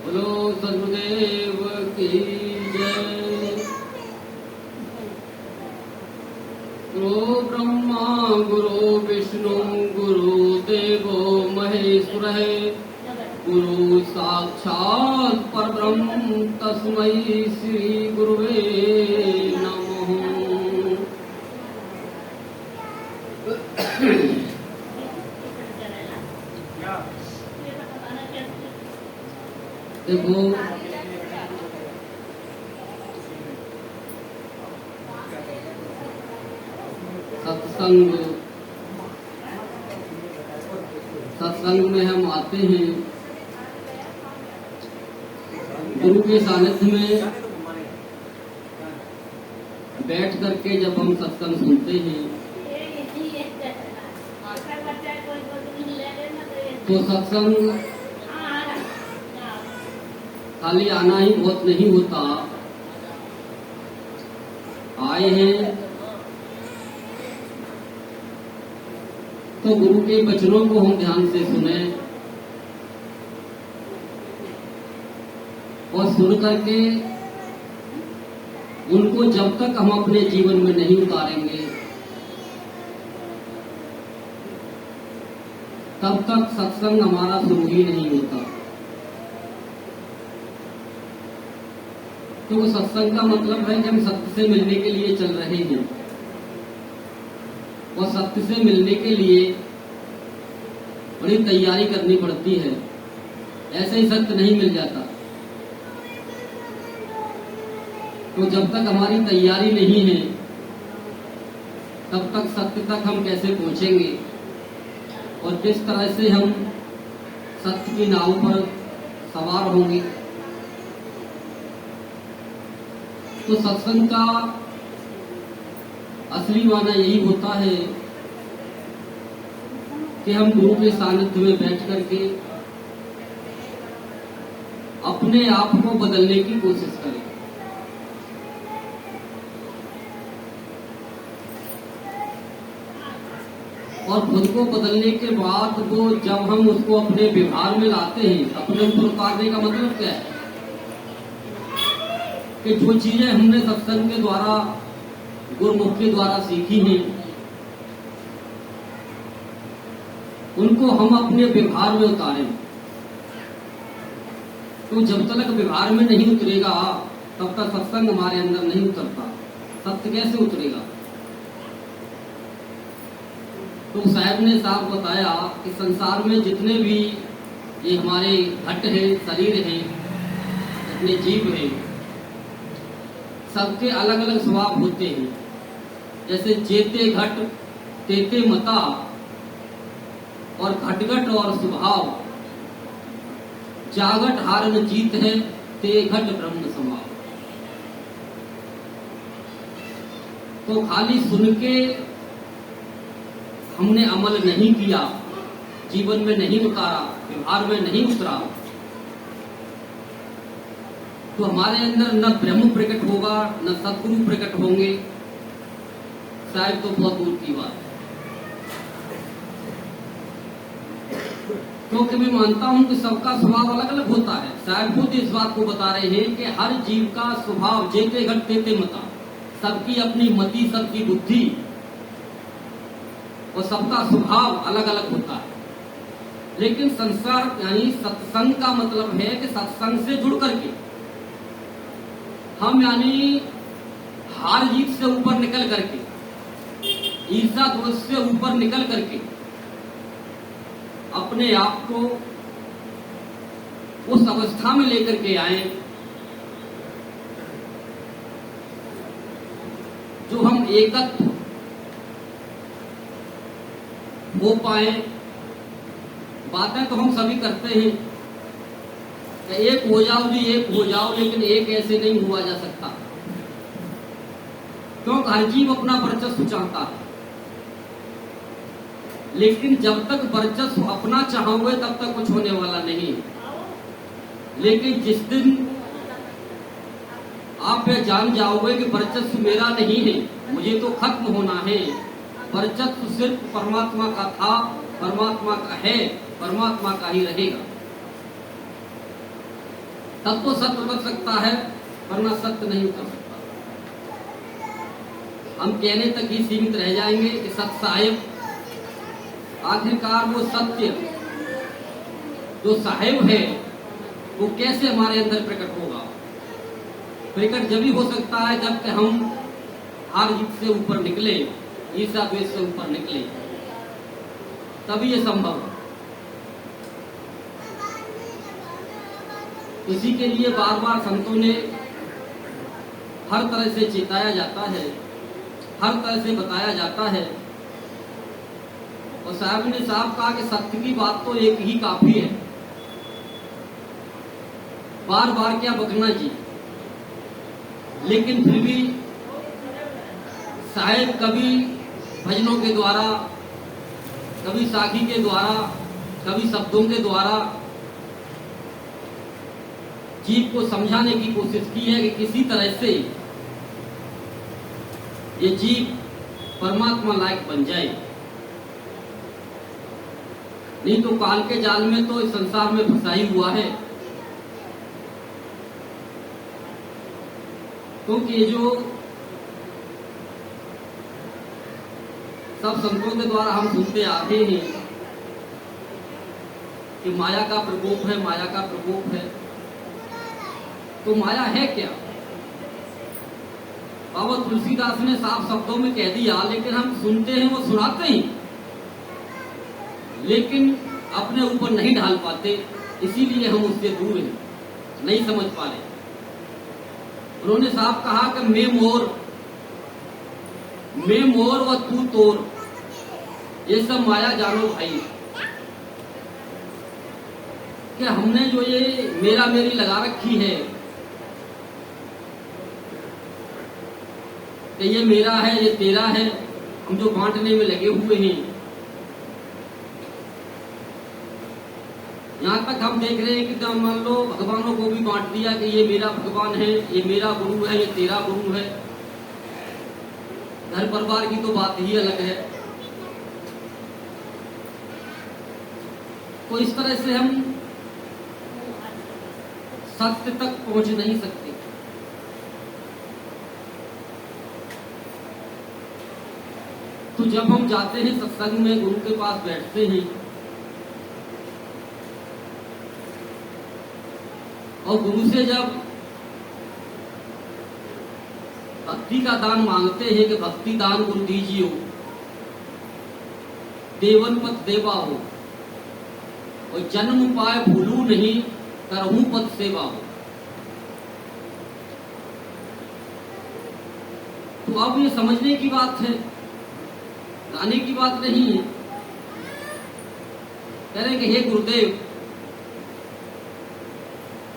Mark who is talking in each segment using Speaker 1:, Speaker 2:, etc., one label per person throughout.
Speaker 1: बोलो सदगुरुदेव की जय। गुरु ब्रह्मा गुरु विष्णु गुरु देवो महेश्वर, गुरु साक्षात् परब्रह्म तस्मै श्री गुरुवे नमः। देखो सत्संग में हम आते हैं, गुरु के सानिध्य में बैठ करके जब हम सत्संग सुनते हैं तो सत्संग खाली आना ही बहुत नहीं होता। आए हैं तो गुरु के वचनों को हम ध्यान से सुने और सुन करके उनको जब तक हम अपने जीवन में नहीं उतारेंगे तब तक सत्संग हमारा शुरू ही नहीं होता। तो सत्संग का मतलब है कि हम सत्य से मिलने के लिए चल रहे हैं और सत्य से मिलने के लिए बड़ी तैयारी करनी पड़ती है। ऐसे ही सत्य नहीं मिल जाता। तो जब तक हमारी तैयारी नहीं है तब तक सत्य तक हम कैसे पहुंचेंगे और किस तरह से हम सत्य की नाव पर सवार होंगे। तो सत्संग का असली माना यही होता है कि हम गुरु के सानिध्य में बैठ करके अपने आप को बदलने की कोशिश करें। और खुद को बदलने के बाद वो जब हम उसको अपने व्यवहार में लाते हैं, अपने ऊपर उतारने का मतलब क्या है कि जो चीजें हमने सत्संग के द्वारा गुरुमुख के द्वारा सीखी हैं उनको हम अपने व्यवहार में उतारें। तो जब तक व्यवहार में नहीं उतरेगा तब तक सत्संग हमारे अंदर नहीं उतरता। सत्य कैसे उतरेगा? तो साहब ने साफ बताया कि संसार में जितने भी ये हमारे घट है, शरीर है, जितने जीव है, सबके अलग अलग स्वभाव होते हैं। जैसे जेते घट तेते मता और घटघट और स्वभाव, जागट हारन जीत है ते घट ब्रह्म समाव। तो खाली सुन के हमने अमल नहीं किया, जीवन में नहीं उतारा, व्यवहार में नहीं उतरा तो हमारे अंदर न ब्रह्म प्रकट होगा न सद्गुरु प्रकट होंगे। शायद तो बहुत दूर की बात है। क्योंकि मैं मानता हूं कि सबका स्वभाव अलग अलग होता है। शायद खुद इस बात को बता रहे हैं कि हर जीव का स्वभाव जेते घट तेते मता, सबकी अपनी मति, सबकी बुद्धि और सबका स्वभाव अलग अलग होता है। लेकिन संसार यानी सत्संग का मतलब है कि सत्संग से जुड़ करके हम यानी हार जीत से ऊपर निकल करके, ईर्षा द्वेष से ऊपर निकल करके अपने आप को उस अवस्था में लेकर के आए जो हम एकत्व हो पाए। बातें तो हम सभी करते हैं, एक हो जाओ जी, एक हो जाओ, लेकिन एक ऐसे नहीं हुआ जा सकता। क्योंकि हर जीव अपना वर्चस्व चाहता है, लेकिन जब तक वर्चस्व अपना चाहोगे तब तक कुछ होने वाला नहीं। लेकिन जिस दिन आप यह जान जाओगे कि वर्चस्व मेरा नहीं है, मुझे तो खत्म होना है, वर्चस्व सिर्फ परमात्मा का था, परमात्मा का है, परमात्मा का ही रहेगा। तब तो सत्य उतर सकता है, वरना सत्य नहीं उतर सकता। हम कहने तक ही सीमित रह जाएंगे कि सत्य साहिब। आखिरकार वो सत्य जो साहिब है वो कैसे हमारे अंदर प्रकट होगा? प्रकट जब ही हो सकता है जब कि हम हार जीत से ऊपर निकले, ईर्ष्या द्वेष से ऊपर निकले, तभी ये संभव है। इसी के लिए बार बार संतों ने हर तरह से चेताया जाता है, हर तरह से बताया जाता है। और साहब ने साफ कहा कि सत्य की बात तो एक ही काफी है, बार बार क्या बकना जी। लेकिन फिर भी शायद कभी भजनों के द्वारा, कभी साखी के द्वारा, कभी शब्दों के द्वारा जीव को समझाने की कोशिश की है कि किसी तरह से ये जीव परमात्मा लायक बन जाए। नहीं तो काल के जाल में तो इस संसार में फंसा ही हुआ है। क्योंकि ये जो सब संतों के द्वारा हम सुनते आते हैं कि माया का प्रकोप है, माया का प्रकोप है, तो माया है क्या? बाबा तुलसीदास ने साफ शब्दों में कह दिया, लेकिन हम सुनते हैं, वो सुनाते हैं, लेकिन अपने ऊपर नहीं ढाल पाते, इसीलिए हम उससे दूर हैं, नहीं समझ पा रहे। उन्होंने साफ कहा कि मैं मोर व तू तोर, ये सब माया जानो भाई। कि हमने जो ये मेरा मेरी लगा रखी है कि ये मेरा है, ये तेरा है, हम जो बांटने में लगे हुए हैं, यहाँ तक हम देख रहे हैं कि जब मान लो भगवानों को भी बांट दिया कि ये मेरा भगवान है, ये मेरा गुरु है, ये तेरा गुरु है। घर परिवार की तो बात ही अलग है। तो इस तरह से हम सत्य तक पहुंच नहीं सकते। तो जब हम जाते हैं सत्संग में, गुरु के पास बैठते हैं और गुरु से जब भक्ति का दान मांगते हैं कि भक्ति दान गुरु दीजिए, देवन पथ देवा हो, और जन्म पाए भूलू नहीं, करहूं पद सेवा हो। तो अब ये समझने की बात है, गाने की बात नहीं है। कह रहे कि हे गुरुदेव,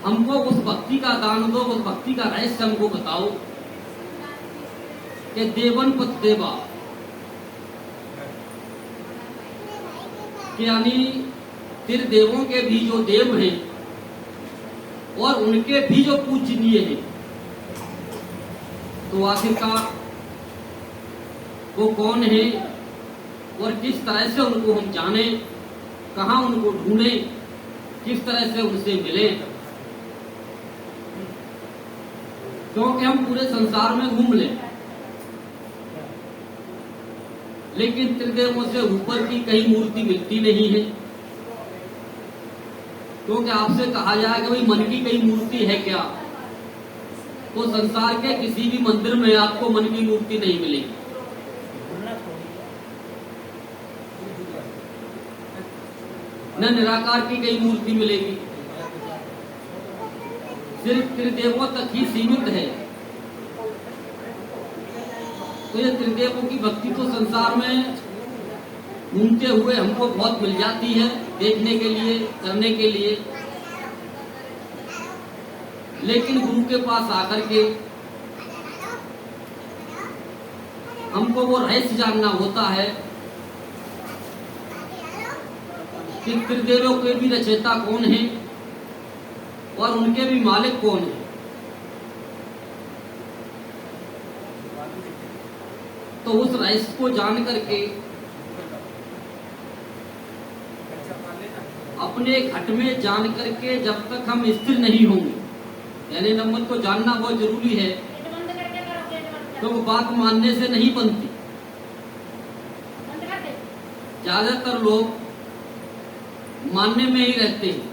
Speaker 1: हमको उस भक्ति का दान दो, उस भक्ति का रहस्य हमको बताओ कि देवन पथ देवा, कि यानी त्रिदेवों के भी जो देव हैं और उनके भी जो पूजनीय हैं, तो आखिरकार वो कौन है और किस तरह से उनको हम जाने, कहाँ उनको ढूंढे, किस तरह से उनसे मिले। क्योंकि हम पूरे संसार में घूम लें, लेकिन त्रिदेवों से ऊपर की कहीं मूर्ति मिलती नहीं है। क्योंकि आपसे कहा जाए कि भाई मन की कहीं मूर्ति है क्या, तो संसार के किसी भी मंदिर में आपको मन की मूर्ति नहीं मिलेगी। न निराकार की कहीं मूर्ति मिलेगी, सिर्फ त्रिदेवों तक ही सीमित है। तो ये त्रिदेवों की भक्ति तो संसार में घूमते हुए हमको बहुत मिल जाती है, देखने के लिए, करने के लिए। लेकिन गुरु के पास आकर के हमको वो रहस्य जानना होता है कि त्रिदेवों के भी रचयिता कौन है और उनके भी मालिक कौन है। तो उस रहस्य को जान करके अपने घट में जान करके जब तक हम स्थिर नहीं होंगे, यानी नंबर को जानना बहुत जरूरी है, तो वो बात मानने से नहीं बनती। ज्यादातर लोग मानने में ही रहते हैं,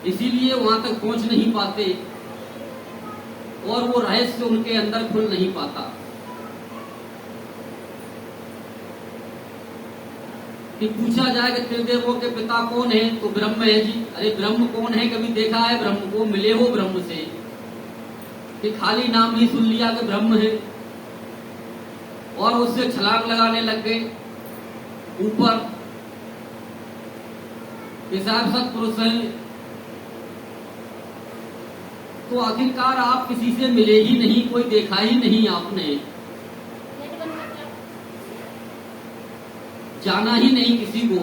Speaker 1: इसीलिए वहां तक पहुंच नहीं पाते और वो रहस्य उनके अंदर खुल नहीं पाता। कि पूछा जाए कि त्रिदेवों के पिता कौन है, तो ब्रह्म है जी। अरे ब्रह्म कौन है, कभी देखा है ब्रह्म को? मिले हो ब्रह्म से कि खाली नाम ही सुन लिया कि ब्रह्म है और उससे छलांग लगाने लग गए ऊपर कि साहब सत्पुरुष हैं। तो आखिरकार आप किसी से मिले ही नहीं, कोई देखा ही नहीं, आपने जाना ही नहीं किसी को।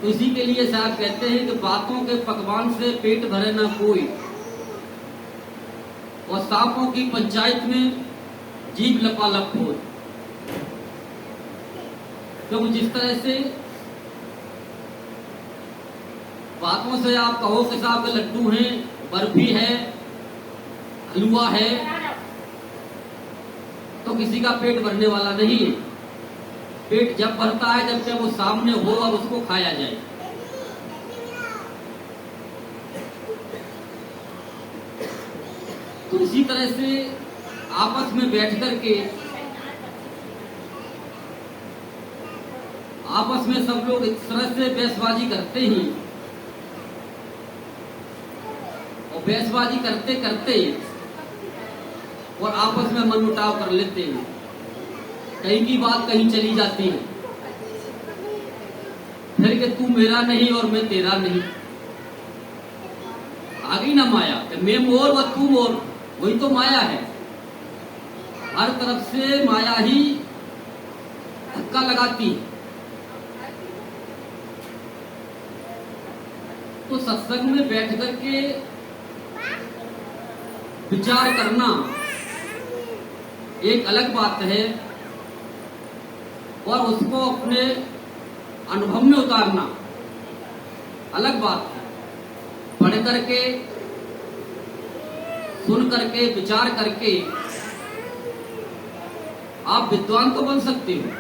Speaker 1: तो इसी के लिए साहब कहते हैं कि बातों के पकवान से पेट भरे ना कोई, और सांपों की पंचायत में जीभ लपालप हो। तो जिस तरह से बातों से आप कहो कि साहब के लड्डू हैं, बर्फी है, हलवा है, तो किसी का पेट भरने वाला नहीं है। पेट जब भरता है जब वो सामने हो और उसको खाया जाए। तो इसी तरह से आपस में बैठ करके आपस में सब लोग इस तरह से बहसबाजी करते हैं, और बहसबाजी करते करते और आपस में मनमुटाव कर लेते हैं। कहीं की बात कहीं चली जाती है, फिर कि तू मेरा नहीं और मैं तेरा नहीं। आ गई ना माया कि मैं मोर व तू मोर, वही तो माया है। हर तरफ से माया ही धक्का लगाती है। तो सत्संग में बैठ करके विचार करना एक अलग बात है, और उसको अपने अनुभव में उतारना अलग बात है। पढ़ करके, सुन करके, विचार करके आप विद्वान तो बन सकते हो,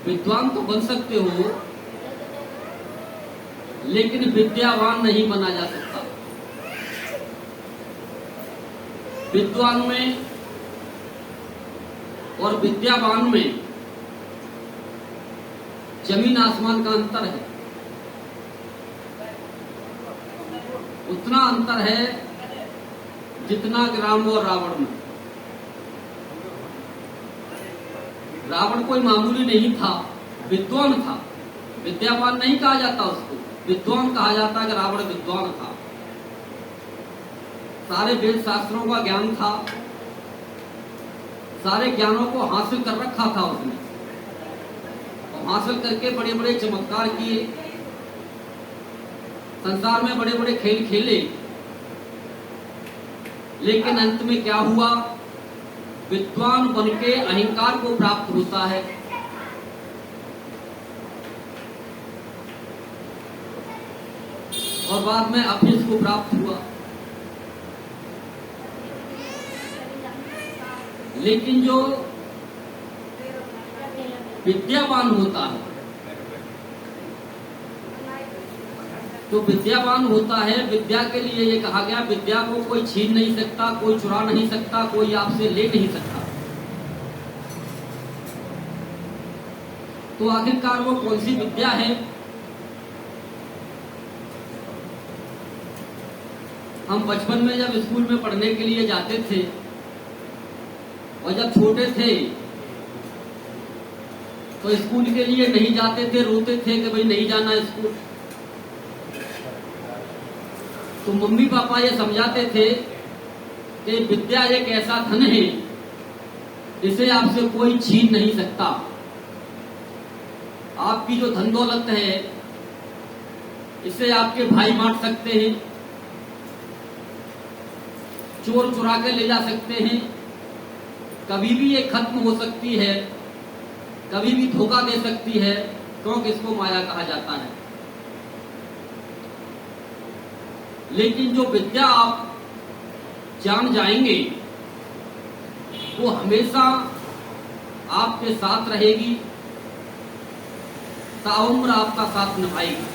Speaker 1: विद्वान तो बन सकते हो, लेकिन विद्यावान नहीं बना जा सकता। विद्वान में और विद्यावान में जमीन आसमान का अंतर है। उतना अंतर है जितना राम और रावण में। रावण कोई मामूली नहीं था, विद्वान था। विद्यावान नहीं कहा जाता उसको, विद्वान कहा जाता है कि रावण विद्वान था। सारे वेद शास्त्रों का ज्ञान था, सारे ज्ञानों को हासिल कर रखा था उसने, और हासिल करके बड़े बड़े चमत्कार किए, संसार में बड़े बड़े खेल खेले। लेकिन अंत में क्या हुआ? विद्वान बनके अहंकार को प्राप्त होता है। और बाद में अभ्यस को प्राप्त हुआ। लेकिन जो विद्यावान होता है, तो विद्यावान होता है, विद्या के लिए ये कहा गया विद्या को कोई छीन नहीं सकता, कोई चुरा नहीं सकता, कोई आपसे ले नहीं सकता। तो आखिरकार वो कौन सी विद्या है? हम बचपन में जब स्कूल में पढ़ने के लिए जाते थे, और जब छोटे थे तो स्कूल के लिए नहीं जाते थे, रोते थे कि भाई नहीं जाना स्कूल। तो मम्मी पापा ये समझाते थे कि विद्या एक ऐसा धन है जिसे आपसे कोई छीन नहीं सकता। आपकी जो धन दौलत है इसे आपके भाई बांट सकते हैं, चोर चुरा के ले जा सकते हैं, कभी भी ये खत्म हो सकती है, कभी भी धोखा दे सकती है, क्योंकि इसको माया कहा जाता है। लेकिन जो विद्या आप जान जाएंगे वो हमेशा आपके साथ रहेगी, ताउम्र आपका साथ निभाएगी।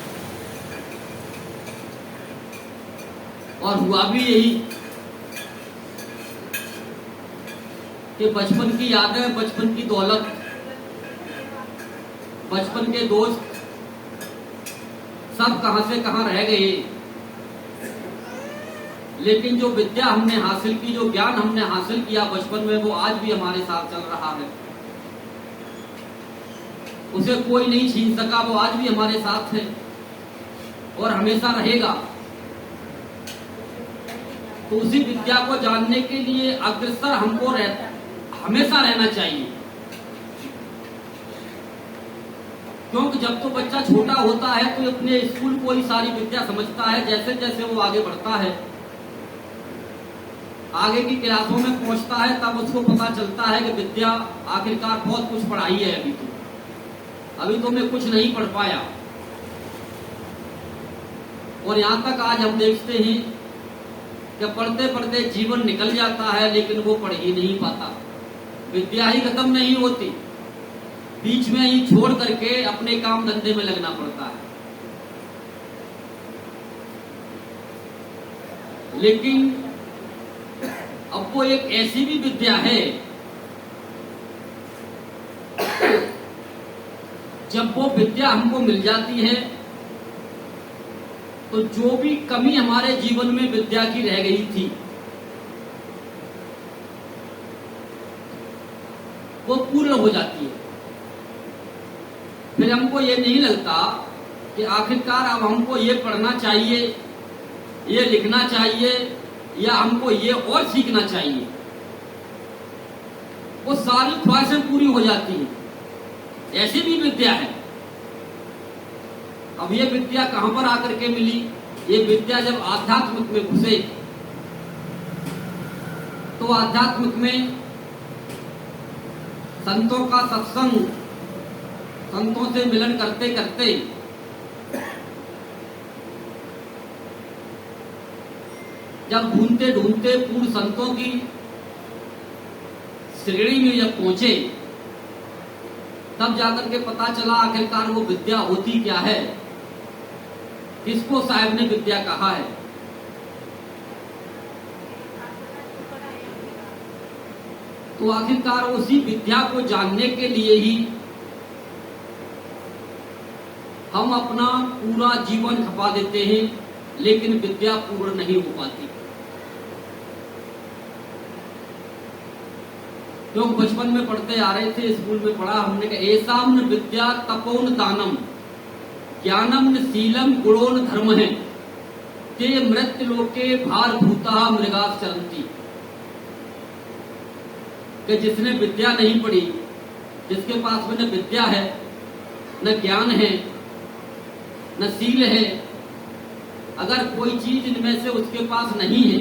Speaker 1: और हुआ भी यही कि बचपन की यादें, बचपन की दौलत, बचपन के दोस्त सब कहां से कहां रह गए, लेकिन जो विद्या हमने हासिल की, जो ज्ञान हमने हासिल किया बचपन में, वो आज भी हमारे साथ चल रहा है। उसे कोई नहीं छीन सका, वो आज भी हमारे साथ है और हमेशा रहेगा। तो उसी विद्या को जानने के लिए अग्रसर हमको हमेशा रहना चाहिए, क्योंकि जब तो बच्चा छोटा होता है तो अपने स्कूल को ही सारी विद्या समझता है। जैसे जैसे वो आगे बढ़ता है, आगे की क्लासों में पहुंचता है, तब उसको पता चलता है कि विद्या आखिरकार बहुत कुछ पढ़ाई है। अभी तो मैं कुछ नहीं पढ़ पाया। और यहां तक आज हम देखते हैं कि पढ़ते पढ़ते जीवन निकल जाता है, लेकिन वो पढ़ ही नहीं पाता। विद्या ही खत्म नहीं होती, बीच में ही छोड़ करके अपने काम धंधे में लगना पड़ता है। लेकिन अब वो एक ऐसी भी विद्या है, जब वो विद्या हमको मिल जाती है तो जो भी कमी हमारे जीवन में विद्या की रह गई थी वो पूर्ण हो जाती है। फिर हमको ये नहीं लगता कि आखिरकार अब हमको ये पढ़ना चाहिए, ये लिखना चाहिए, या हमको ये और सीखना चाहिए। वो सारी ख्वाहिशें पूरी हो जाती हैं। ऐसी भी विद्या है। अब ये विद्या कहां पर आकर के मिली? ये विद्या जब आध्यात्मिक में घुसे तो आध्यात्मिक में संतों का सत्संग, संतों से मिलन करते करते जब ढूंढते ढूंढते पूर्व संतों की श्रेणी में जब पहुंचे, तब जाकर के पता चला आखिरकार वो विद्या होती क्या है, किसको साहब ने विद्या कहा है। तो आखिरकार उसी विद्या को जानने के लिए ही हम अपना पूरा जीवन खपा देते हैं, लेकिन विद्या पूर्ण नहीं हो पाती। लोग बचपन में पढ़ते आ रहे थे, स्कूल में पढ़ा हमने कि एसाम न विद्या तपोन दानम ज्ञानम न शीलम गुणोन धर्म है ते मृत्यु लोके भार भूता मृगास चरंती। कि जिसने विद्या नहीं पढ़ी, जिसके पास में न विद्या है, न ज्ञान है, न शील है, अगर कोई चीज इनमें से उसके पास नहीं है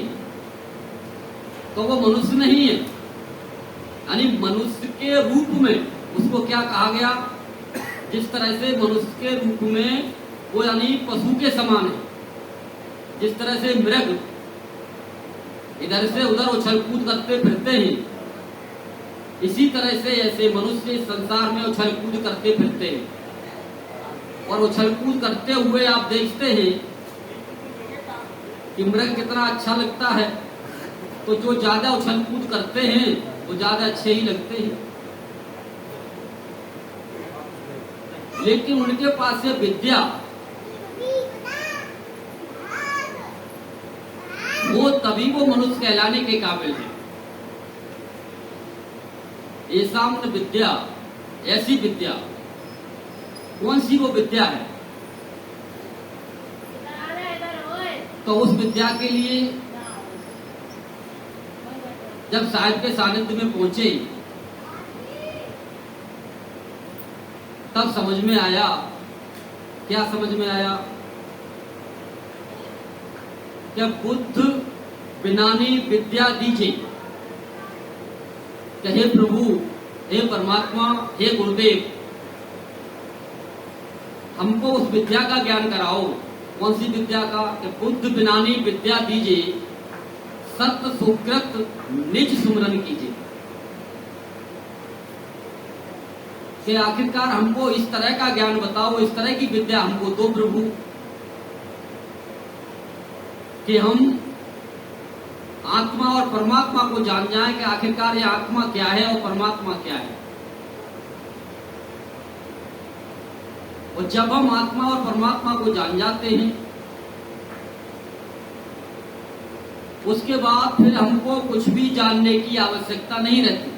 Speaker 1: तो वो मनुष्य नहीं है। यानी मनुष्य के रूप में उसको क्या कहा गया? जिस तरह से मनुष्य के रूप में वो यानी पशु के समान है, जिस तरह से मृग इधर से उधर उछल कूद करते फिरते हैं, इसी तरह से ऐसे मनुष्य इस संसार में उछल कूद करते फिरते हैं। और उछल कूद करते हुए आप देखते हैं कि मृग कितना अच्छा लगता है, तो जो ज्यादा उछल कूद करते हैं वो ज्यादा अच्छे ही लगते हैं। लेकिन उनके पास ये विद्या वो तभी वो मनुष्य कहलाने के काबिल है। एसाम्न विद्या, ऐसी विद्या, कौन सी वो विद्या है? तो उस विद्या के लिए जब साहिब के सानिध्य में पहुंचे तब समझ में आया। क्या समझ में आया? क्या बुद्ध बिनानी विद्या दीजिए। हे प्रभु, हे परमात्मा, हे गुरुदेव, हमको उस विद्या का ज्ञान कराओ कौन सी विद्या का? कि बुद्ध बिनानी विद्या दीजिए, सत्य सुकृत निज सुमरन कीजिए। कि आखिरकार हमको इस तरह का ज्ञान बताओ, इस तरह की विद्या हमको दो प्रभु, कि हम आत्मा और परमात्मा को जान जाएं कि आखिरकार ये आत्मा क्या है और परमात्मा क्या है। और जब हम आत्मा और परमात्मा को जान जाते हैं, उसके बाद फिर हमको कुछ भी जानने की आवश्यकता नहीं रहती।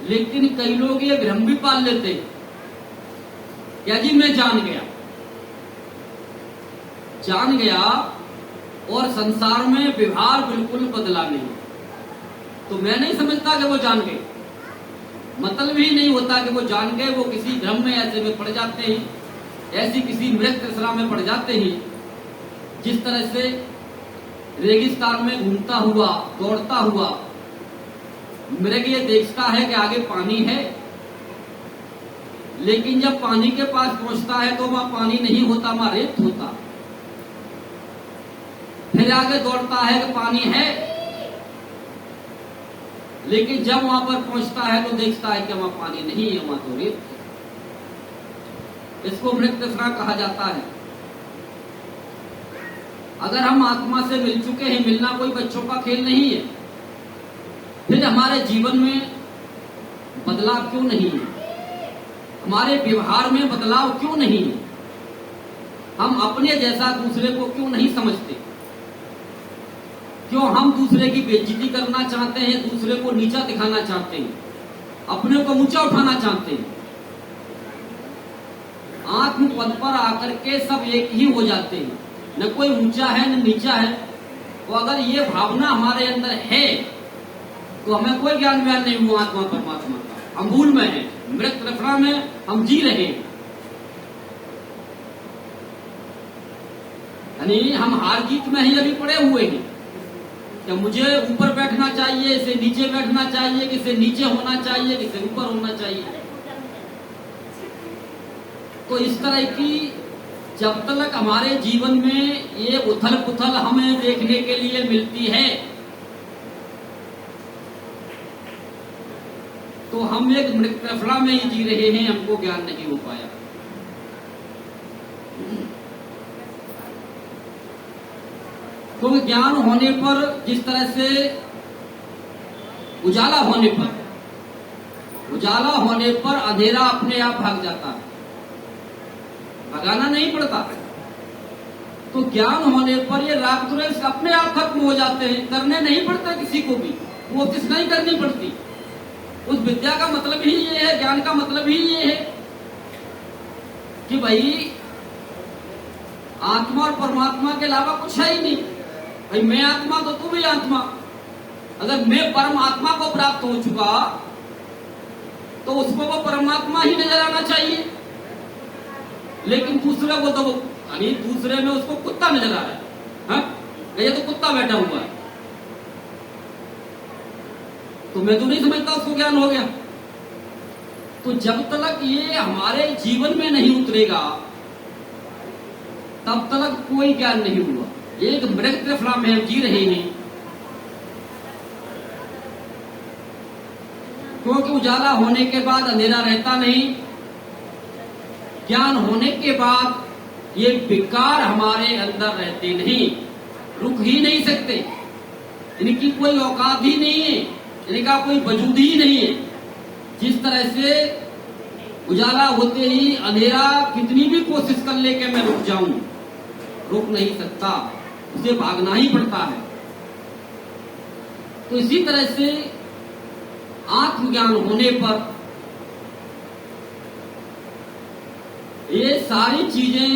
Speaker 1: लेकिन कई लोग ये भ्रम भी पाल लेते हैं, क्या जी मैं जान गया और संसार में व्यवहार बिल्कुल बदला नहीं, तो मैं नहीं समझता कि वो जान गए। मतलब ही नहीं होता कि वो जान गए। वो किसी भ्रम में ऐसे में पड़ जाते हैं, ऐसी किसी मृत तृष्णा में पड़ जाते हैं, जिस तरह से रेगिस्तान में घूमता हुआ, दौड़ता हुआ मृग ये देखता है कि आगे पानी है, लेकिन जब पानी के पास पहुंचता है तो वहां पानी नहीं होता, वहां रेत होता। फिर आगे दौड़ता है कि पानी है, लेकिन जब वहां पर पहुंचता है तो देखता है कि वहां पानी नहीं है, वहां तो रेत है। इसको मृत तृष्णा कहा जाता है। अगर हम आत्मा से मिल चुके हैं, मिलना कोई बच्चों का खेल नहीं है, फिर हमारे जीवन में बदलाव क्यों नहीं है? हमारे व्यवहार में बदलाव क्यों नहीं है? हम अपने जैसा दूसरे को क्यों नहीं समझते? क्यों हम दूसरे की बेइज्जती करना चाहते हैं, दूसरे को नीचा दिखाना चाहते हैं, अपने को ऊंचा उठाना चाहते हैं? आत्म पद पर आकर के सब एक ही हो जाते हैं, न कोई ऊंचा है न नीचा है। तो अगर ये भावना हमारे अंदर है तो हमें कोई ज्ञान व्यान नहीं हुआ आत्मा परमात्मा का। हम भूल में हैं, मृत तृष्णा में हम जी रहे हैं। यानी हम हार जीत में ही अभी पड़े हुए हैं कि मुझे ऊपर बैठना चाहिए, इसे नीचे बैठना चाहिए, किसे नीचे होना चाहिए, किसे ऊपर होना चाहिए। तो इस तरह की जब तक हमारे जीवन में ये उथल पुथल हमें देखने के लिए मिलती है, तो हम एक मृत तृष्णा में ही जी रहे हैं, हमको ज्ञान नहीं हो पाया। क्योंकि ज्ञान होने पर, जिस तरह से उजाला होने पर अंधेरा अपने आप भाग जाता है, भगाना नहीं पड़ता। तो ज्ञान होने पर ये राग द्वेष अपने आप खत्म हो जाते हैं, करने नहीं पड़ता किसी को भी, वो किस नहीं करनी पड़ती। उस विद्या का मतलब ही ये है, ज्ञान का मतलब ही ये है कि भाई आत्मा और परमात्मा के अलावा कुछ है ही नहीं। भाई मैं आत्मा तो तू भी आत्मा। अगर मैं परमात्मा को प्राप्त हो चुका तो उसको वो परमात्मा ही नजर आना चाहिए। लेकिन दूसरे को तो यानी दूसरे में उसको कुत्ता नजर आ रहा है, हाँ? ये तो कुत्ता बैठा हुआ है, तो मैं तो नहीं समझता उसको ज्ञान हो गया। तो जब तक ये हमारे जीवन में नहीं उतरेगा तब तक कोई ज्ञान नहीं हुआ। एक मृत तृष्णा में हम जी रहे हैं, क्योंकि उजाला होने के बाद अंधेरा रहता नहीं। ज्ञान होने के बाद ये विकार हमारे अंदर रहते नहीं, रुक ही नहीं सकते, इनकी कोई औकात ही नहीं है, इनका कोई वजूद ही नहीं है। जिस तरह से उजाला होते ही अंधेरा कितनी भी कोशिश कर ले कि मैं रुक जाऊं, रुक नहीं सकता, उसे भागना ही पड़ता है। तो इसी तरह से आत्मज्ञान होने पर ये सारी चीजें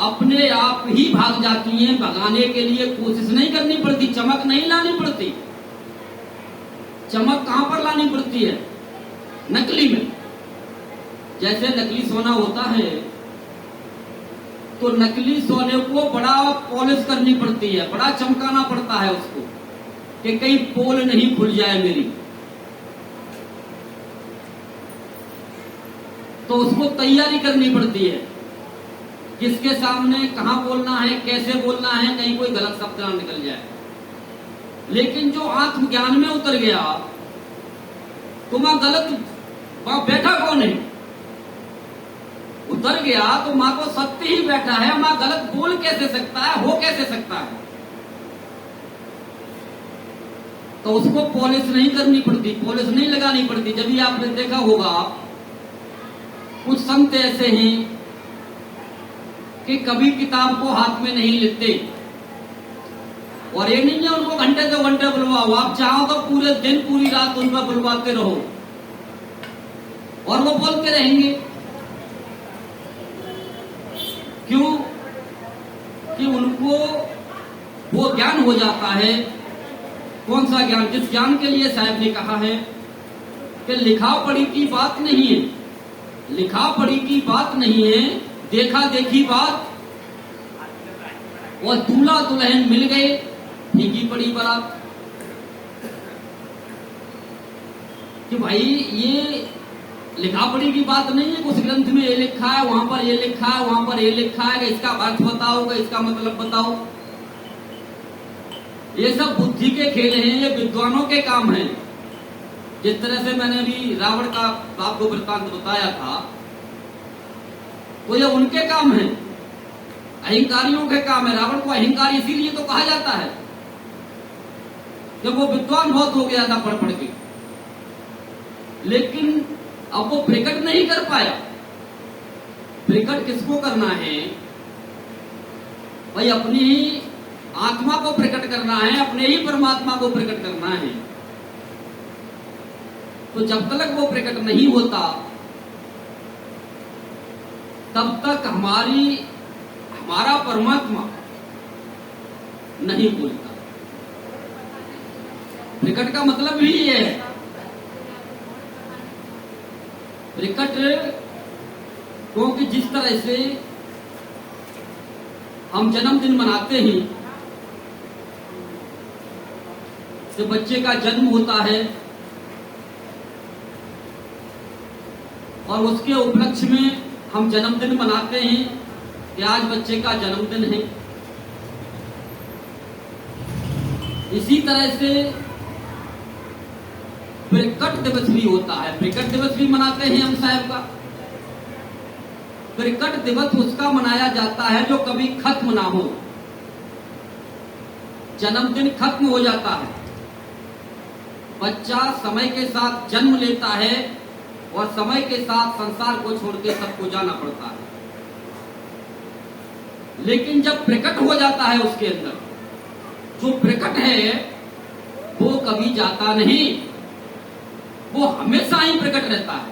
Speaker 1: अपने आप ही भाग जाती हैं, भगाने के लिए कोशिश नहीं करनी पड़ती, चमक नहीं लानी पड़ती। चमक कहां पर लानी पड़ती है? नकली में। जैसे नकली सोना होता है तो नकली सोने को बड़ा पॉलिश करनी पड़ती है, बड़ा चमकाना पड़ता है उसको कि कहीं पोल नहीं खुल जाए मेरी। तो उसको तैयारी करनी पड़ती है। किसके सामने कहाँ बोलना है, कैसे बोलना है, कहीं कोई गलत शब्द ना निकल जाए। लेकिन जो आत्मज्ञान में उतर गया तो मां गलत, वहां बैठा कौन है? उतर गया तो मां को सत्य ही बैठा है, मां गलत बोल कैसे सकता है, हो कैसे सकता है? तो उसको पॉलिश नहीं करनी पड़ती, पॉलिश नहीं लगानी पड़ती। जब भी आपने देखा होगा कुछ संत ऐसे हैं कि कभी किताब को हाथ में नहीं लेते, और ये नहीं है उनको घंटे 2 घंटे बुलवाओ, आप चाहो तो पूरे दिन पूरी रात उन पर बुलवाते रहो और वो बोलते रहेंगे। क्यों? कि उनको वो ज्ञान हो जाता है। कौन सा ज्ञान? जिस ज्ञान के लिए साहब ने कहा है कि लिखा पढ़ी की बात नहीं है, लिखा पढ़ी की बात नहीं है, देखा देखी बात। और दूल्हा दुल्हन मिल गए, फीकी पड़ी बारात। कि भाई ये लिखा पढ़ी की बात नहीं है, उस ग्रंथ में ये लिखा है, वहां पर ये लिखा है, वहां पर ये लिखा है, कि इसका अर्थ बताओ, कि इसका मतलब बताओ। ये सब बुद्धि के खेल हैं, ये विद्वानों के काम हैं। जिस तरह से मैंने अभी रावण का आपको वृत्तांत बताया था, तो ये उनके काम है, अहंकारियों के काम है। रावण को अहंकारी इसीलिए तो कहा जाता है जब वो विद्वान बहुत हो गया था पढ़ पढ़ के, लेकिन अब वो प्रकट नहीं कर पाया। प्रकट किसको करना है भाई? अपनी ही आत्मा को प्रकट करना है, अपने ही परमात्मा को प्रकट करना है। तो जब तक वो प्रकट नहीं होता तब तक हमारा परमात्मा नहीं बोलता। प्रकट का मतलब ही ये है। प्रकट क्योंकि जिस तरह से हम जन्मदिन मनाते हैं, जब बच्चे का जन्म होता है और उसके उपलक्ष्य में हम जन्मदिन मनाते हैं कि आज बच्चे का जन्मदिन है, इसी तरह से प्रकट दिवस भी होता है। प्रकट दिवस भी मनाते हैं हम साहब का। प्रकट दिवस उसका मनाया जाता है जो कभी खत्म ना हो। जन्मदिन खत्म हो जाता है, बच्चा समय के साथ जन्म लेता है और समय के साथ संसार को छोड़ के सबको जाना पड़ता है। लेकिन जब प्रकट हो जाता है उसके अंदर, जो प्रकट है वो कभी जाता नहीं, वो हमेशा ही प्रकट रहता है।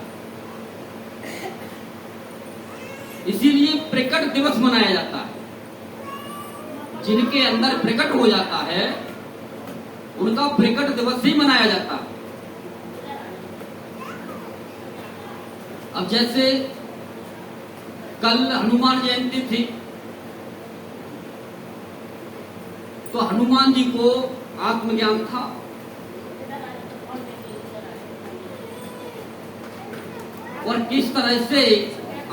Speaker 1: इसीलिए प्रकट दिवस मनाया जाता है। जिनके अंदर प्रकट हो जाता है उनका प्रकट दिवस ही मनाया जाता है। अब जैसे कल हनुमान जयंती थी, तो हनुमान जी को आत्मज्ञान था, और किस तरह से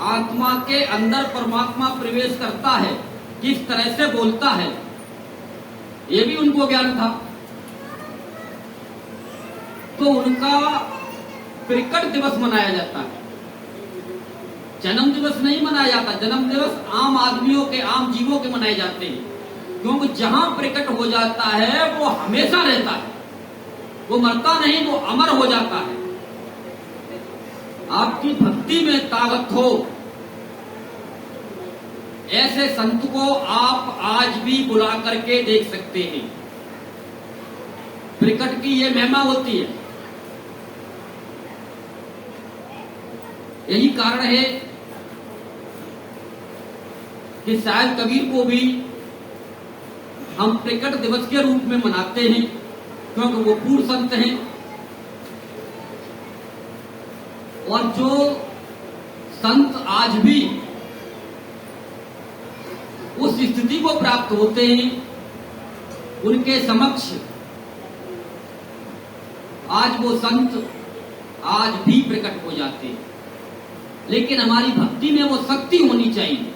Speaker 1: आत्मा के अंदर परमात्मा प्रवेश करता है, किस तरह से बोलता है, ये भी उनको ज्ञान था। तो उनका प्रकट दिवस मनाया जाता है, जन्म दिवस नहीं मनाया जाता। जन्म दिवस आम आदमियों के, आम जीवों के मनाए जाते हैं, क्योंकि जहां प्रकट हो जाता है वो हमेशा रहता है, वो मरता नहीं, वो अमर हो जाता है। आपकी भक्ति में ताकत हो, ऐसे संत को आप आज भी बुला करके देख सकते हैं। प्रकट की ये महिमा होती है। यही कारण है कि शायद कबीर को भी हम प्रकट दिवस के रूप में मनाते हैं, क्योंकि वो पूर्ण संत हैं और जो संत आज भी उस स्थिति को प्राप्त होते हैं, उनके समक्ष आज वो संत आज भी प्रकट हो जाते हैं। लेकिन हमारी भक्ति में वो शक्ति होनी चाहिए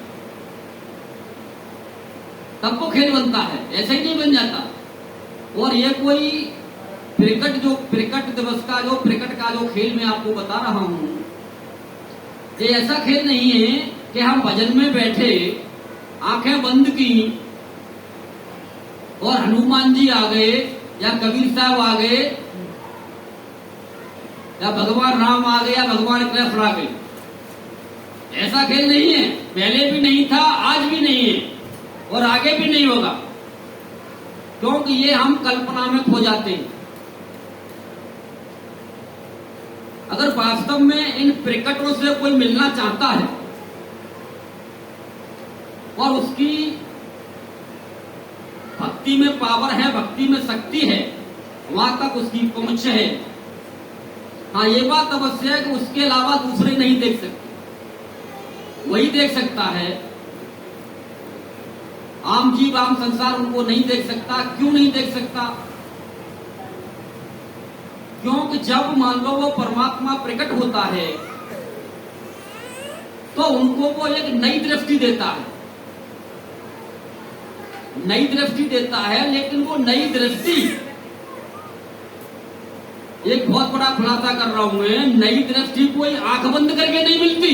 Speaker 1: तब वो खेल बनता है, ऐसे ही नहीं बन जाता। और ये कोई क्रिकेट दिवस का क्रिकेट का जो खेल मैं आपको बता रहा हूं, ये ऐसा खेल नहीं है कि हम भजन में बैठे, आंखें बंद की और हनुमान जी आ गए या कबीर साहब आ गए या भगवान राम आ गए या भगवान कृष्ण आ गए। ऐसा खेल नहीं है, पहले भी नहीं था, आज भी नहीं है और आगे भी नहीं होगा, क्योंकि ये हम कल्पना में खो जाते हैं। अगर वास्तव में इन क्रिकेटरों से कोई मिलना चाहता है और उसकी भक्ति में पावर है, भक्ति में शक्ति है, वहां तक उसकी पहुंच है। हाँ, ये बात अवश्य है कि उसके अलावा दूसरे नहीं देख सकते, वही देख सकता है। आम जीव, आम संसार उनको नहीं देख सकता। क्यों नहीं देख सकता? क्योंकि जब मान लो वो परमात्मा प्रकट होता है तो उनको वो एक नई दृष्टि देता है, नई दृष्टि देता है। लेकिन वो नई दृष्टि, एक बहुत बड़ा खुलासा कर रहा हूं मैं, नई दृष्टि कोई आंख बंद करके नहीं मिलती।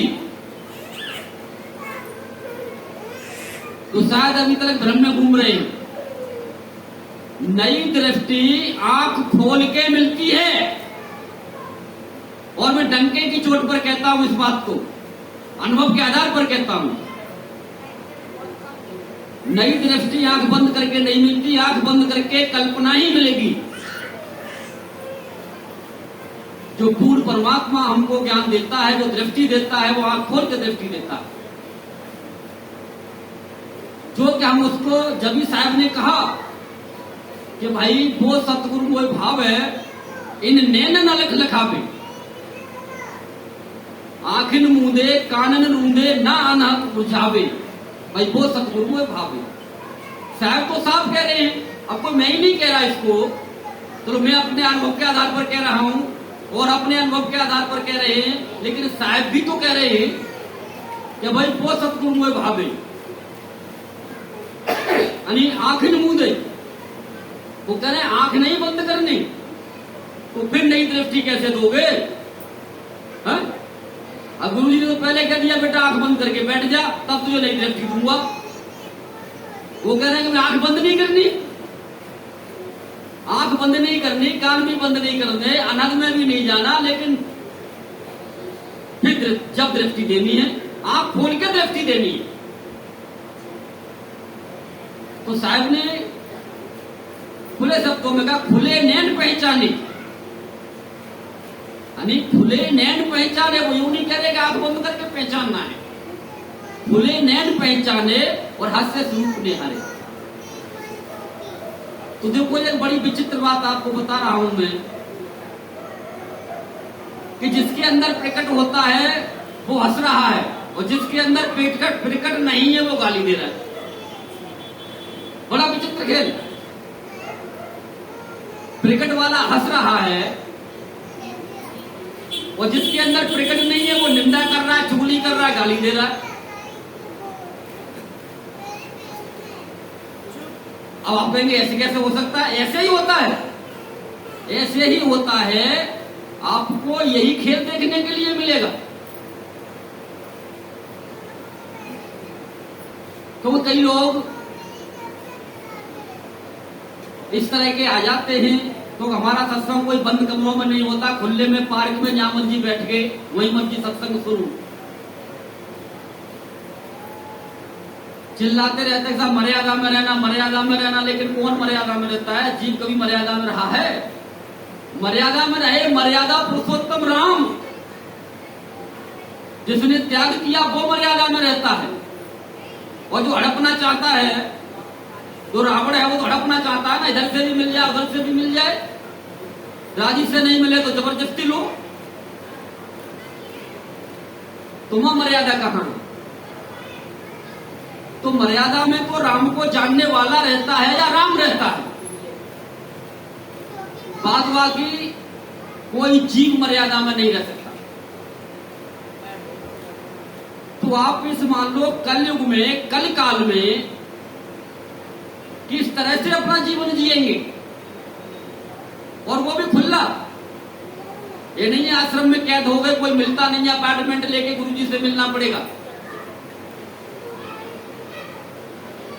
Speaker 1: तो शायद अभी तक भ्रम में घूम रहे हैं। नई दृष्टि आंख खोल के मिलती है, और मैं डंके की चोट पर कहता हूं इस बात को, अनुभव के आधार पर कहता हूं। नई दृष्टि आंख बंद करके नहीं मिलती, आंख बंद करके कल्पना ही मिलेगी। जो पूर्ण परमात्मा हमको ज्ञान देता है, जो दृष्टि देता है, वो आंख खोल के दृष्टि देता है। जो कि हम उसको, जबी साहब ने कहा कि भाई वो सतगुरु वो भाव है, इन नैन न लख लखावे, आखिन मूंदे कानन रूंदे ना अनहत बुझावे। भाई वो सतगुरु वो भाव है। साहब तो साफ कह रहे हैं, अब कोई मैं ही नहीं कह रहा इसको, तो मैं अपने अनुभव के आधार पर कह रहा हूं और अपने अनुभव के आधार पर कह रहे हैं। लेकिन साहब भी तो कह रहे हैं कि भाई वो सतगुरु वो भाव है, यानी आखिन मूंदे, वो कह रहे आंख नहीं बंद करनी, तो फिर नई दृष्टि कैसे दोगे? अब गुरु जी ने तो पहले कह दिया बेटा आंख बंद करके बैठ जा, तब तुझे नई दृष्टि दूंगा। वो कह रहे हैं कि मैं आंख बंद नहीं करनी, आंख बंद नहीं करनी, कान भी बंद नहीं करने, अनग में भी नहीं जाना, लेकिन फिर जब दृष्टि देनी है, आंख खोल के दृष्टि देनी है। तो साहब ने खुले शब्दों में कहा, खुले नैन पहचाने, यानी खुले नैन पहचाने। वो यूं नहीं कह रहे कि आंख बंद करके पहचानना है, खुले नैन पहचाने और हास्य स्वरूप निहारे। तो देखो एक बड़ी विचित्र बात आपको बता रहा हूं मैं, कि जिसके अंदर प्रकट होता है वो हंस रहा है, और जिसके अंदर प्रकट नहीं है वो गाली दे रहा है। बड़ा विचित्र खेल। प्रकट वाला हंस रहा है और जिसके अंदर प्रकट नहीं है वो निंदा कर रहा है, चुगली कर रहा है, गाली दे रहा है। अब आप कहेंगे ऐसे कैसे हो सकता है? ऐसे ही होता है, ऐसे ही होता है। आपको यही खेल देखने के लिए मिलेगा। तो कई लोग इस तरह के आ जाते हैं, तो हमारा सत्संग कोई बंद कमरों में नहीं होता, खुले में पार्क में न्यामन जी बैठ गए, वही मन की सत्संग शुरू। चिल्लाते रहते सब मर्यादा में रहना, मर्यादा में रहना। लेकिन कौन मर्यादा में रहता है? जीव कभी मर्यादा में रहा है? मर्यादा में रहे मर्यादा पुरुषोत्तम राम, जिसने त्याग किया वो मर्यादा में रहता है। और जो हड़पना चाहता है, जो रावण है, वो तो हड़पना चाहता है ना, इधर से भी मिल जाए उधर से भी मिल जाए, राजी से नहीं मिले तो जबरदस्ती लो। तुम्हारा मर्यादा कहां है? तो मर्यादा में तो राम को जानने वाला रहता है या राम रहता है। बाद बाकी कोई जीव मर्यादा में नहीं रह सकता। तो आप इस मान लो कलयुग में, कल काल में किस तरह से अपना जीवन जिएंगे, और वो भी खुला। ये नहीं है आश्रम में कैद हो गए, कोई मिलता नहीं है, अपार्टमेंट लेके गुरुजी से मिलना पड़ेगा।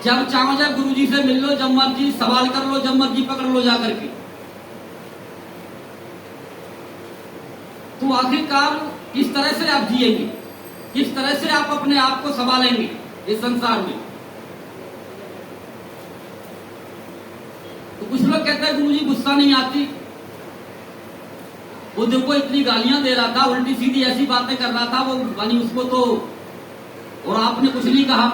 Speaker 1: जब चाहो जब गुरुजी से मिल लो, जब मर्जी सवाल कर लो, जब मर्जी पकड़ लो जाकर के। तो आखिरकार किस तरह से आप जिएंगे, किस तरह से आप अपने आप को संभालेंगे इस संसार में। तो कुछ लोग कहते हैं गुरुजी गुस्सा नहीं आती, वो देखो इतनी गालियां दे रहा था, उल्टी सीधी ऐसी बातें कर रहा था, वो बनी उसको तो, और आपने कुछ नहीं कहा।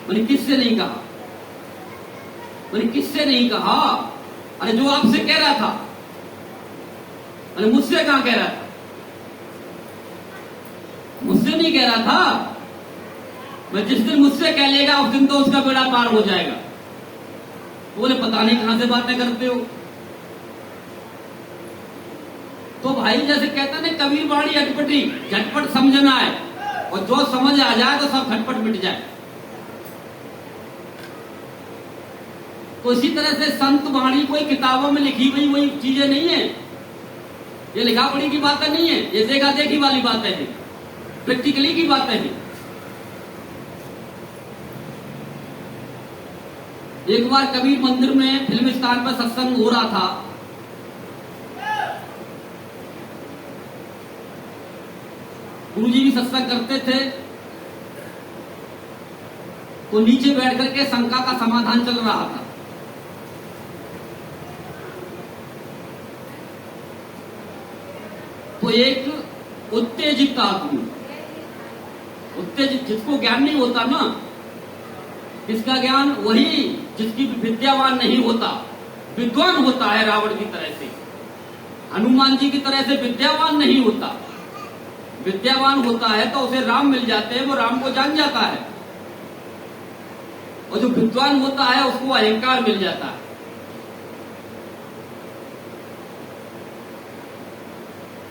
Speaker 1: मैंने किससे नहीं कहा, मैंने किससे नहीं कहा? अरे जो आपसे कह रहा था, अरे मुझसे कहां कह रहा था? मुझसे नहीं कह रहा था। मैं जिस दिन मुझसे कह लेगा उस दिन तो उसका बेड़ा पार हो जाएगा। बोले पता नहीं कहां से बातें करते हो। तो भाई जैसे कहते हैं ना, कबीर बाड़ी अटपटी, झटपट समझना है, और जो समझ आ जाए तो सब झटपट मिट जाए। तो इसी तरह से संत वाणी कोई किताबों में लिखी हुई वही चीजें नहीं है, ये लिखा पढ़ी की बातें नहीं है, ये देखा देखी वाली बातें हैं, प्रैक्टिकली की बातें हैं। एक बार कबीर मंदिर में फिल्म स्थान पर सत्संग हो रहा था। गुरुजी भी सत्संग करते थे, तो नीचे बैठ करके शंका का समाधान चल रहा था। तो एक उत्तेजित आदमी, उत्तेजित, जिसको ज्ञान नहीं होता ना, किसका ज्ञान? वही जिसकी विद्यावान नहीं होता, विद्वान होता है रावण की तरह से, हनुमान जी की तरह से विद्यावान नहीं होता। विद्यावान होता है तो उसे राम मिल जाते हैं, वो राम को जान जाता है। और जो विद्वान होता है उसको अहंकार मिल जाता है।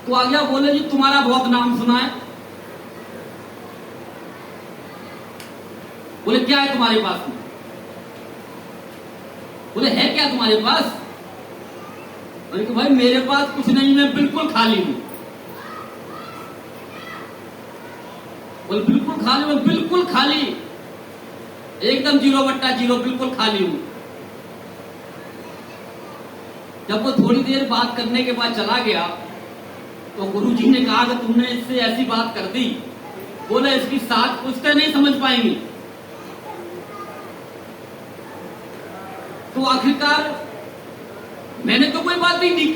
Speaker 1: तो आ गया, बोले जी तुम्हारा बहुत नाम सुना है। बोले क्या है तुम्हारे पास में? बोले है क्या तुम्हारे पास? बोले कि भाई मेरे पास कुछ नहीं, मैं बिल्कुल खाली हूं। बोले बिल्कुल खाली? मैं बिल्कुल खाली, एकदम 0/0, बिल्कुल खाली हूं। जब वो थोड़ी देर बात करने के बाद चला गया, तो गुरुजी ने कहा कि तुमने इससे ऐसी बात कर दी, बोले इसकी साथ पूछते नहीं समझ पाएंगी। तो आखिरकार मैंने तो कोई बात नहीं दी।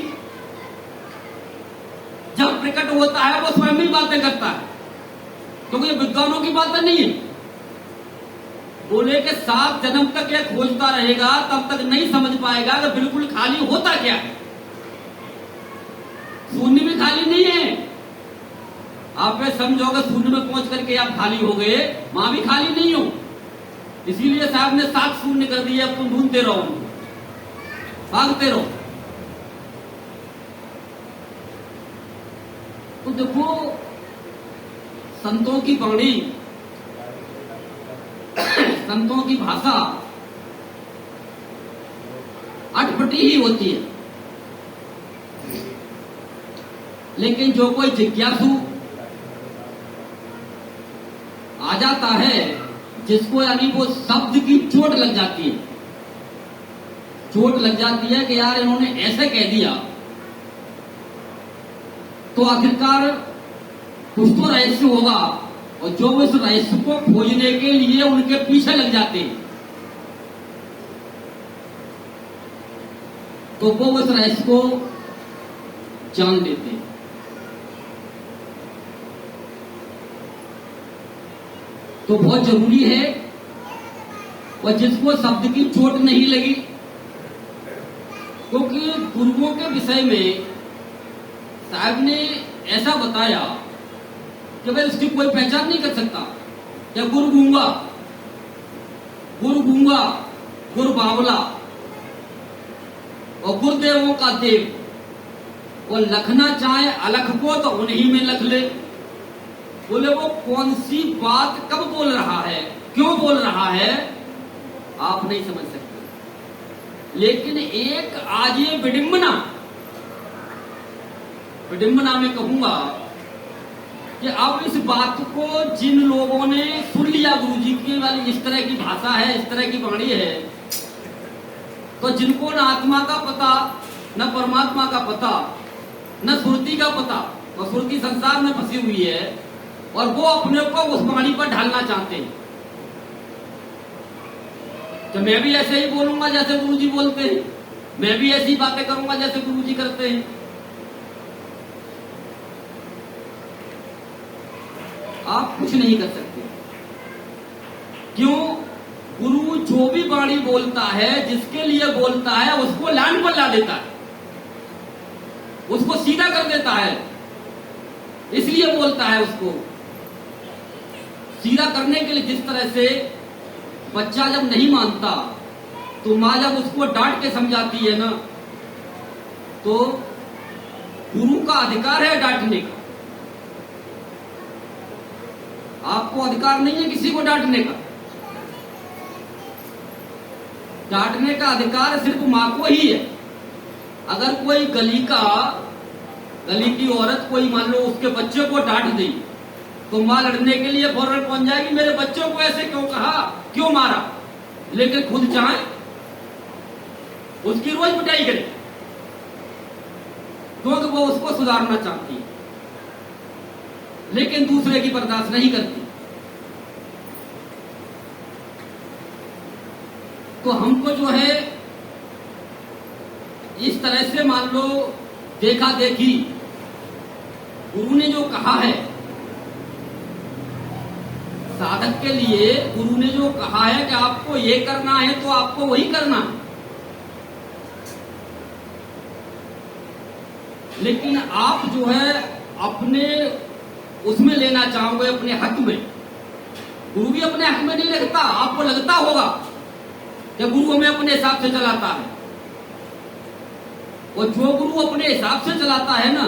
Speaker 1: जब प्रकट होता है वो स्वयं ही बातें करता है, क्योंकि ये विद्वानों की बातें नहीं है। बोले कि 7 जन्म तक यह खोजता रहेगा, तब तक नहीं समझ पाएगा कि बिल्कुल खाली होता क्या है। शून्य भी खाली नहीं है। आप ये समझोगे शून्य में पहुंच करके आप खाली हो गए, मां भी खाली नहीं हो। इसीलिए साहब ने 7 शून्य कर दिए। अब तुम ढूंढते रहो, भागते रहो। तो देखो संतों की वाणी, संतों की भाषा अटपटी ही होती है। लेकिन जो कोई जिज्ञासु आ जाता है, जिसको यानी वो शब्द की चोट लग जाती है, चोट लग जाती है कि यार इन्होंने ऐसे कह दिया, तो आखिरकार कुछ तो रहस्य होगा। और जो उस रहस्य को खोजने के लिए उनके पीछे लग जाते हैं, तो वो उस रहस्य को जान लेते हैं। तो बहुत जरूरी है, और जिसको शब्द की चोट नहीं लगी, क्योंकि गुरुओं के विषय में साहब ने ऐसा बताया कि भाई उसकी कोई पहचान नहीं कर सकता। क्या गुरु गूंगा, गुरु गूंगा, गुरु बावला, और गुरुदेवों का देव, वो लखना चाहे अलख को तो उन्हीं में लख ले। बोले वो कौन सी बात कब बोल रहा है, क्यों बोल रहा है आप नहीं समझ सकते। लेकिन एक आज ये विडंबना में कहूंगा कि अब इस बात को जिन लोगों ने सुन लिया गुरुजी की वाली इस तरह की भाषा है, इस तरह की वाणी है, तो जिनको न आत्मा का पता, न परमात्मा का पता, न सुरति का पता, और सुरति संसार में फंसी हुई है, और वो अपने को उस वाणी पर ढालना चाहते हैं। तो मैं भी ऐसे ही बोलूंगा जैसे गुरुजी बोलते हैं, मैं भी ऐसी बातें करूंगा जैसे गुरुजी करते हैं। आप कुछ नहीं कर सकते। क्यों? गुरु जो भी वाणी बोलता है, जिसके लिए बोलता है, उसको लाइन पर ला देता है, उसको सीधा कर देता है, इसलिए बोलता है। उसको सीधा करने के लिए जिस तरह से बच्चा जब नहीं मानता तो मां जब उसको डांट के समझाती है ना, तो गुरु का अधिकार है डांटने का। आपको अधिकार नहीं है किसी को डांटने का। डांटने का अधिकार सिर्फ मां को ही है। अगर कोई गली की औरत कोई मान लो उसके बच्चे को डांट दी, तो मां लड़ने के लिए फौरन पहुंच जाएगी, मेरे बच्चों को ऐसे क्यों कहा, क्यों मारा। लेकिन खुद चाहे उसकी रोज पिटाई करे, क्योंकि वो उसको सुधारना चाहती है, लेकिन दूसरे की बर्दाश्त नहीं करती। तो हमको जो है इस तरह से मान लो देखा देखी, गुरु ने जो कहा है साधक के लिए, गुरु ने जो कहा है कि आपको ये करना है तो आपको वही करना है। लेकिन आप जो है अपने उसमें लेना चाहोगे, अपने हक में। गुरु भी अपने हक में नहीं लगता। आपको लगता होगा कि गुरु हमें अपने हिसाब से चलाता है, और जो गुरु अपने हिसाब से चलाता है ना,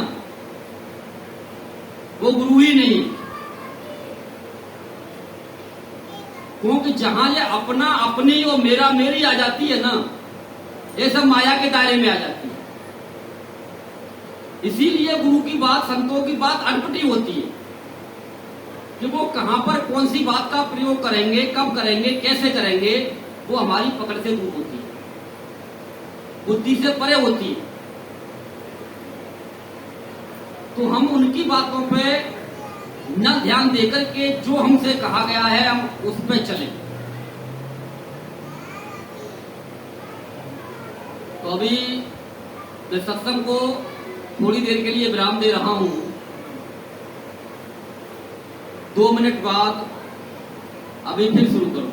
Speaker 1: वो गुरु ही नहीं। क्योंकि जहां ये अपना अपनी और मेरा मेरी आ जाती है ना, ये सब माया के दायरे में आ जाती है। इसीलिए गुरु की बात, संतों की बात अटपटी होती है कि वो कहां पर कौन सी बात का प्रयोग करेंगे, कब करेंगे, कैसे करेंगे, वो हमारी पकड़ से दूर होती है, बुद्धि से परे होती है। तो हम उनकी बातों पे न ध्यान देकर के जो हमसे कहा गया है हम उस पे चलें। तो अभी मैं सत्संग को थोड़ी देर के लिए विराम दे रहा हूं। 2 मिनट बाद अभी फिर शुरू करूं।